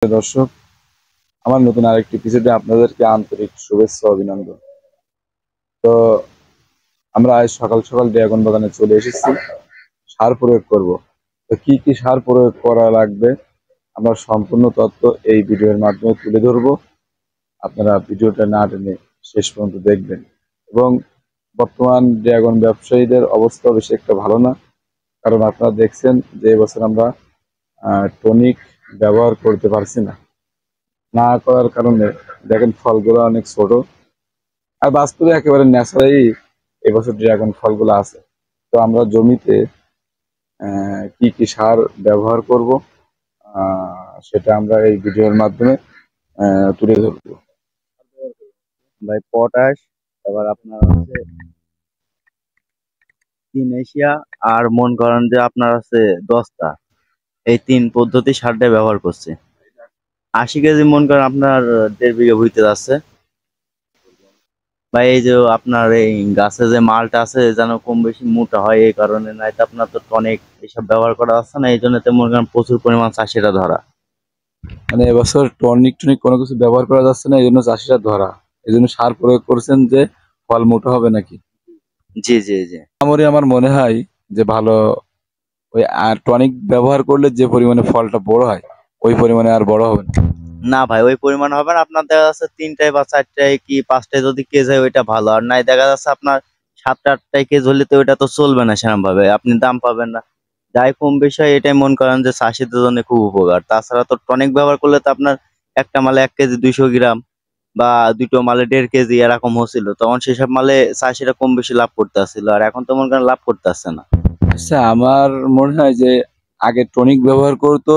দর্শক, আমার নতুন আরেকটি এপিসোডে আপনাদেরকে আন্তরিক শুভেচ্ছা ও অভিনন্দন। তো আমরা আজ সকাল সকাল ড্রাগন বাগানে চলে এসেছি সার প্রয়োগ করব। তো কি কি সার প্রয়োগ করা লাগবে আমরা সম্পূর্ণ তথ্য এই ভিডিওর মাধ্যমে তুলে ধরবো। আপনারা ভিডিওটা না টেনে শেষ পর্যন্ত দেখবেন। এবং বর্তমান ড্রাগন ব্যবসায়ীদের অবস্থা বেশি একটা ভালো না, কারণ আপনারা দেখছেন যে এবছর আমরা টনিক ব্যবহার করতে পারছি না। না করার কারণে দেখেন ফলগুলো অনেক ছোট, আর বাস্তবে একেবারে ন্যাচারালি এবছর ড্রাগন ফলগুলো আছে। তো আমরা জমিতে কি কি সার ব্যবহার করব সেটা আমরা এই ভিডিওর মাধ্যমে তুলে ধরবো। ভাই পটাশ, এবার আপনার আছে 3 এশিয়া, আর মন করেন যে আপনার আছে 10টা। এই 3 পদ্ধতি সারটা ব্যবহার করছে। 80 কেজি মন করেন আপনার 1.5 বিঘা ভুইতে যাচ্ছে। ভাই এই যে আপনার এই গাছে যে মালটা আছে যেন কম বেশি মোটা হয়, এই কারণে। নাই তো আপনার তো টনিক এসব ব্যবহার করা যাচ্ছে না, এই জন্য তো মনে করেন প্রচুর পরিমাণ চাষিরা ধরা। মানে এবছর টনিক টনিক কোনো কিছু ব্যবহার করা যাচ্ছে না, এই জন্য চাষিরা ধরা। এই জন্য সার প্রয়োগ করছেন যে ফল মোটা হবে নাকি। জি জি জি। আমার মনে হয় যে ভালো ওই আর টনিক ব্যবহার করলে যে পরিমাণে ফলটা বড় হয় ওই পরিমাণে আর বড় হবে না। না ভাই, ওই পরিমাণ হবে না। আপনার দেখা যাচ্ছে 3টায় বা 4টায় কি 5টায় যদি কেজ হয় ওইটা ভালো, আর নাই দেখা যাচ্ছে আপনার 7টা 8টায় কেজ হলে তো ওইটা তো চলবে না, সেরকম ভাবে আপনি দাম পাবেন না। যাই কম বেশি হয় এটাই মন করেন যে চাষিদের জন্য খুব উপকার। তাছাড়া তো টনিক ব্যবহার করলে তো আপনার একটা মালে 1 কেজি 200 গ্রাম বা দুটো মালে 1.5 কেজি এরকম হচ্ছিল, তখন সেসব মালে চাষিরা কম বেশি লাভ করতে আসছিল, আর এখন তো মনে করেন লাভ করতে আসছে না। আচ্ছা, আমার মনে হয় যে আগে টনিক ব্যবহার করতো।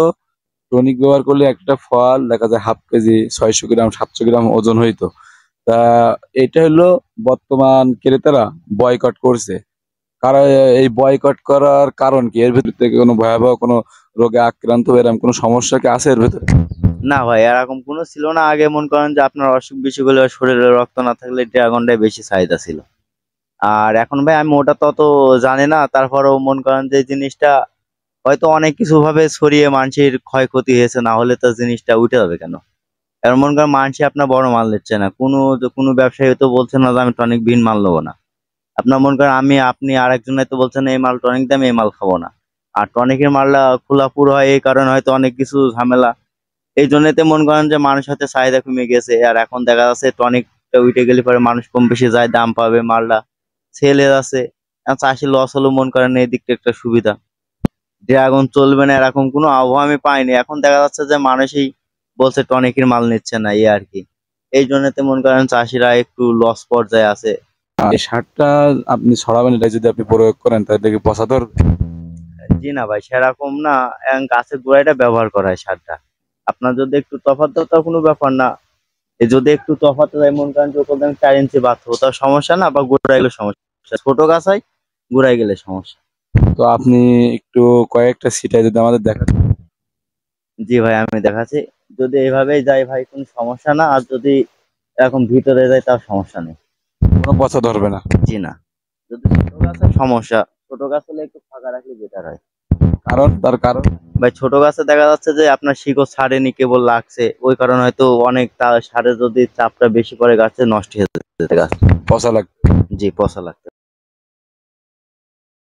টনিক ব্যবহার করলে একটা ফল দেখা যায় হাফ কেজি 600 গ্রাম 700 গ্রাম ওজন হইতো। তা এটা হলো বর্তমান ক্রেতারা বয়কট করছে। কারণ এই বয়কট করার কারণ কি? এর ভিতর থেকে কোনো ভয়াবহ কোনো রোগে আক্রান্ত এরকম কোনো সমস্যা কি আছে এর ভিতরে? না ভাই, এরকম কোনো ছিল না। আগে মন করেন যে আপনার অসুখ বিসুখ হলে শরীরে রক্ত না থাকলে ড্রাগনটাই বেশি চাহিদা ছিল। আর এখন ভাই আমি ওটা তত জানি না, তারপরেও মন করেন যে জিনিসটা হয়তো অনেক কিছু ভাবে ছড়িয়ে মানুষের ক্ষয়ক্ষতি হয়েছে, না হলে তো জিনিসটা উঠে যাবে কেন? এর মন করেন মানুষ আপনার বড় মাল নিচ্ছে না, কোনো ব্যবসায়ী তো বলছে না যে আমি টনিক ভিন মাল নেবো না। আপনার মন করেন আপনি আর একজন হয়তো বলছেন এই মাল টনিক দাম, এই মাল খাবো না। আর টনিকের মালটা খোলা পুরো হয়, এই কারণে হয়তো অনেক কিছু ঝামেলা। এই জন্যতে মন করেন যে মানুষ হাতে চাহিদা কমে গেছে, আর এখন দেখা যাচ্ছে টনিকটা উঠে গেলে পরে মানুষ কম বেশি যায়, দাম পাবে, মালটা সেলে যাচ্ছে। এখন চাষি লস হলো মন করেন, এই দিকটা একটা সুবিধা। ড্রাগন চলবে না এরকম কোনো আবহাওয়া আমি পাইনি। এখন দেখা যাচ্ছে যে মানুষই বলছে টনিকের মাল নিচ্ছে না, এই আর কি। এই জন্যতে মন করেন চাষিরা একটু লস পর্যায়ে আছে। এই সারটা আপনি ছড়াবেন, এটা যদি আপনি প্রয়োগ করেন তাহলে দেখি পচা ধরবে। জি না ভাই, সেরকম না। গাছের গোড়াইটা ব্যবহার করা হয় সারটা। আপনার যদি একটু তফাৎ হয় তাও কোনো ব্যাপার না। যদি একটু তফাৎ হয় মন করেন যে ওখানে 4 ইঞ্চি বাড়তে তাও সমস্যা না, বা গোড়ায় গেলে সমস্যা। ছোট গাছ হয়, গোড়ায় গেলে সমস্যা। তো আপনি একটু কয়েকটা সিটাই যদি আমাদের দেখান। জি ভাই, আমি দেখাচ্ছি। যদি এইভাবেই যাই ভাই কোনো সমস্যা না, আর যদি এখন ভিতরে যায় তাও সমস্যা নেই। কোনো পচা ধরবে না। জি না। যদি ছোট গাছ হয় সমস্যা, ছোট গাছ হলে একটু ফাঁকা রাখলে বেটার হয়। তার কারণ ভাই ছোট গাছে দেখা যাচ্ছে যে আপনার শিকড় ছাড়েনি, কেবল লাগছে, ওই কারণে হয়তো অনেক সারে যদি চাপটা বেশি পড়ে গাছে নষ্ট হয়ে যেতে গাছ। পচা লাগবে। জি, পচা লাগে।